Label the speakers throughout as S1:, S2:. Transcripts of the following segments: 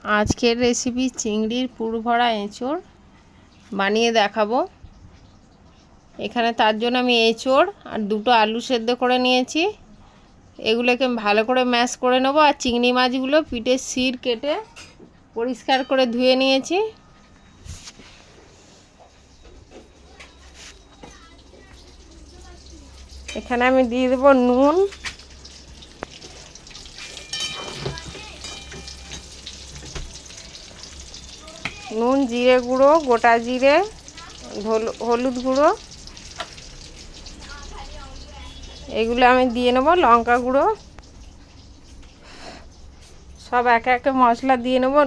S1: আজকের রেসিপি চিংড়ির পুরভরা এঁচোড় বানিয়ে দেখাবো। এখানে তার জন্য আমি এঁচোড় আর দুটো আলু সেদ্ধ করে নিয়েছি। এগুলোকে ভালো করে ম্যাশ করে নেবো। আর চিংড়ি মাছগুলো পিঠের শির কেটে পরিষ্কার করে ধুয়ে নিয়েছি। এখানে আমি দিয়ে দেবো নুন, জিরে গুঁড়ো, গোটা জিরে, হলুদ গুঁড়ো, এগুলো আমি দিয়ে নেবো। লঙ্কা গুঁড়ো, সব একে একে মশলা দিয়ে নেবো।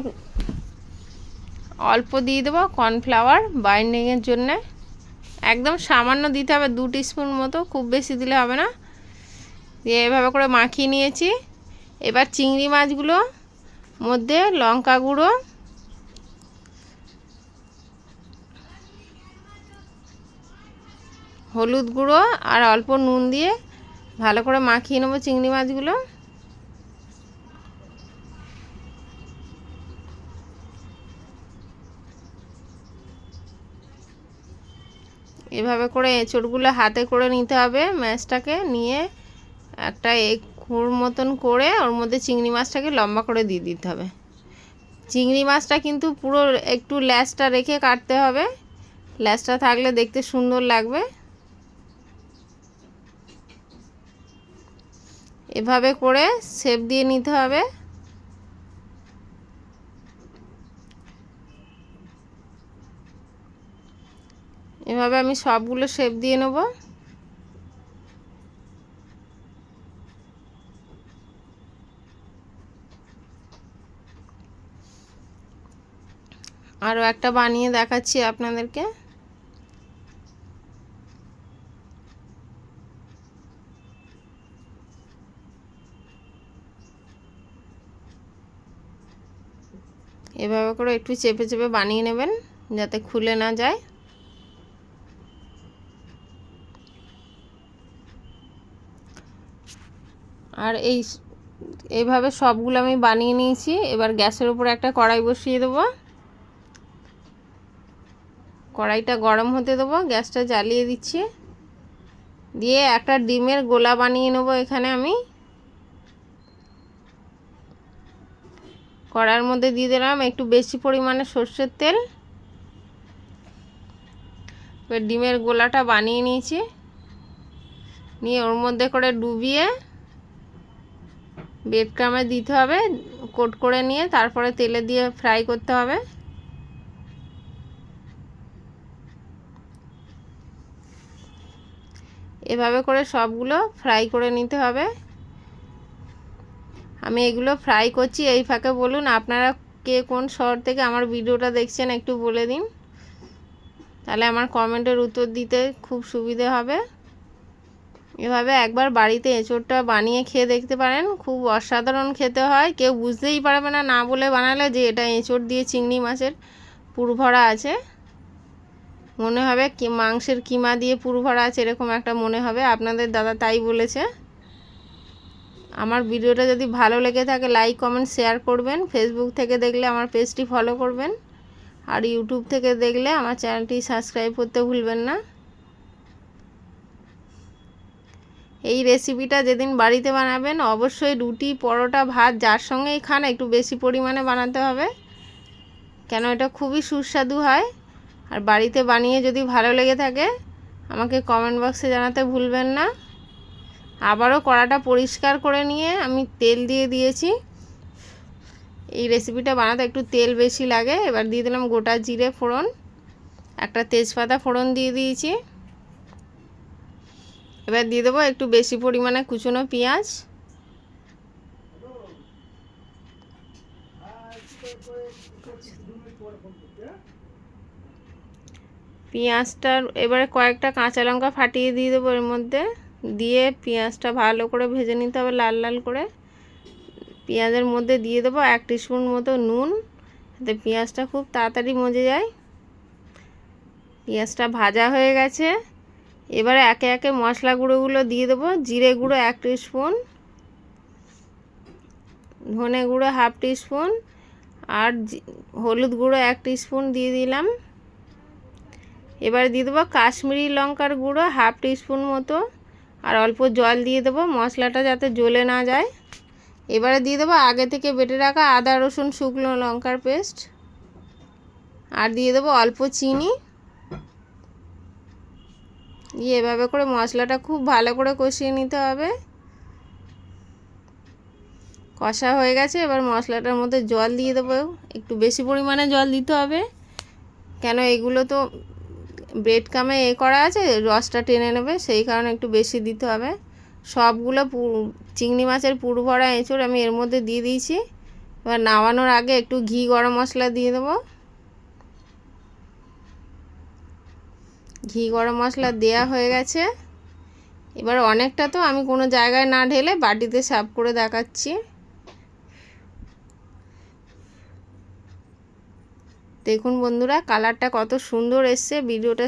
S1: অল্প দিয়ে দেবো কর্নফ্লাওয়ার বাইন্ডিংয়ের জন্যে, একদম সামান্য দিতে হবে, 2 টিস্পুন মতো, খুব বেশি দিলে হবে না। দিয়ে এভাবে করে মাখিয়ে নিয়েছি। এবার চিংড়ি মাছগুলো মধ্যে লঙ্কা গুঁড়ো, হলুদ গুঁড়ো আর অল্প নুন দিয়ে ভালো করে মাখিয়ে নেবো চিংড়ি মাছগুলো। এভাবে করে এঁচোড়গুলো হাতে করে নিতে হবে। ম্যাশটাকে নিয়ে একটা খুর মতন করে ওর মধ্যে চিংড়ি মাছটাকে লম্বা করে দিয়ে দিতে হবে। চিংড়ি মাছটা কিন্তু পুরো একটু ল্যাসটা রেখে কাটতে হবে, ল্যাসটা থাকলে দেখতে সুন্দর লাগবে। এভাবে করে শেপ দিয়ে নিতে হবে। এভাবে আমি সবগুলো শেপ দিয়ে নেব। আরও একটা বানিয়ে দেখাচ্ছি আপনাদেরকে। এভাবে করে একটু চেপে চেপে বানিয়ে নেবেন যাতে খুলে না যায়। আর এইভাবে সবগুলো আমি বানিয়ে নিয়েছি। এবার গ্যাসের উপর একটা কড়াই বসিয়ে দেবো। কড়াইটা গরম হতে দেবো, গ্যাসটা জ্বালিয়ে দিচ্ছি। দিয়ে একটা ডিমের গোলা বানিয়ে নেবো। এখানে আমি কড়াইয়ের মধ্যে দিয়ে দিলাম একটু বেশি পরিমাণে সর্ষের তেল। এবার ডিমের গোলাটা বানিয়ে নিয়েছি, নিয়ে ওর মধ্যে করে ডুবিয়ে ব্রেড ক্রামে দিতে হবে, কোট করে নিয়ে তারপরে তেলে দিয়ে ফ্রাই করতে হবে। এভাবে করে সবগুলো ফ্রাই করে নিতে হবে। আমি এগুলো ফ্রাই করছি, এই ফাঁকে বলুন আপনারা কে কোন শহর থেকে আমার ভিডিওটা দেখছেন একটু বলে দিন, তাহলে আমার কমেন্টের উত্তর দিতে খুব সুবিধে হবে। এভাবে একবার বাড়িতে এঁচোড়টা বানিয়ে খেয়ে দেখতে পারেন, খুব অসাধারণ খেতে হয়। কেউ বুঝতেই পারবে না, না বলে বানালে, যে এটা এঁচোড় দিয়ে চিংড়ি মাছের পুর ভরা আছে। মনে হবে কি মাংসের কিমা দিয়ে পুর ভরা আছে, এরকম একটা মনে হবে। আপনাদের দাদা তাই বলেছে। আমার ভিডিওটা যদি ভালো লেগে থাকে লাইক কমেন্ট শেয়ার করবেন। ফেসবুক থেকে দেখলে আমার পেজটি ফলো করবেন, আর ইউটিউব থেকে দেখলে আমার চ্যানেলটি সাবস্ক্রাইব করতে ভুলবেন না। এই রেসিপিটা যেদিন বাড়িতে বানাবেন অবশ্যই রুটি, পরোটা, ভাত যার সঙ্গেই খান একটু বেশি পরিমাণে বানাতে হবে, কেন এটা খুবই সুস্বাদু হয়। আর বাড়িতে বানিয়ে যদি ভালো লেগে থাকে আমাকে কমেন্ট বক্সে জানাতে ভুলবেন না। আবারও কড়াটা পরিষ্কার করে নিয়ে আমি তেল দিয়ে দিয়েছি। এই রেসিপিটা বানাতে একটু তেল বেশি লাগে। এবার দিয়ে দিলাম গোটা জিরে ফোড়ন, একটা তেজপাতা ফোড়ন দিয়ে দিয়েছি। এবার দিয়ে দেবো একটু বেশি পরিমাণে কুচনো পেঁয়াজ। পেঁয়াজটার এবারে কয়েকটা কাঁচা লঙ্কা ফাটিয়ে দিয়ে দেবো এর মধ্যে, দিয়ে পেঁয়াজটা ভালো করে ভেজে নিতে হবে লাল লাল করে। পেঁয়াজের মধ্যে দিয়ে দেবো 1 টিস্পুন মতো নুন, যাতে পেঁয়াজটা খুব তাড়াতাড়ি মজে যায়। পেঁয়াজটা ভাজা হয়ে গেছে। এবারে একে একে মশলা গুঁড়োগুলো দিয়ে দেবো। জিরে গুঁড়ো 1 টিস্পুন, ধনে গুঁড়ো 1/2 টিস্পুন, আর হলুদ গুঁড়ো 1 টিস্পুন দিয়ে দিলাম। এবার দিয়ে দেবো কাশ্মীরি লঙ্কার গুঁড়ো 1/2 টিস্পুন মতো, আর অল্প জল দিয়ে দেবো মশলাটা যাতে জ্বলে না যায়। এবারে দিয়ে দেবো আগে থেকে বেটে রাখা আদা রসুন শুকনো লঙ্কার পেস্ট, আর দিয়ে দেবো অল্প চিনি। দিয়ে এভাবে করে মশলাটা খুব ভালো করে কষিয়ে নিতে হবে। কষা হয়ে গেছে, এবার মশলাটার মধ্যে জল দিয়ে দেবো। একটু বেশি পরিমাণে জল দিতে হবে, কেন এগুলো তো ব্রেড কামে করা আছে, রসটা টেনে নেবে, সেই কারণে একটু বেশি দিতে হবে। সবগুলো চিংড়ি মাছের পুরো ভরা এঁচড় আমি এর মধ্যে দিয়ে দিয়েছি। এবার নামানোর আগে একটু ঘি গরম মশলা দিয়ে দেবো। ঘি গরম মশলা দেয়া হয়ে গেছে। এবার অনেকটা তো আমি কোনো জায়গায় না ঢেলে বাটিতে সার্ভ করে দেখাচ্ছি। দেখুন বন্ধুরা, কালারটা কত সুন্দর এসছে। ভিডিওটা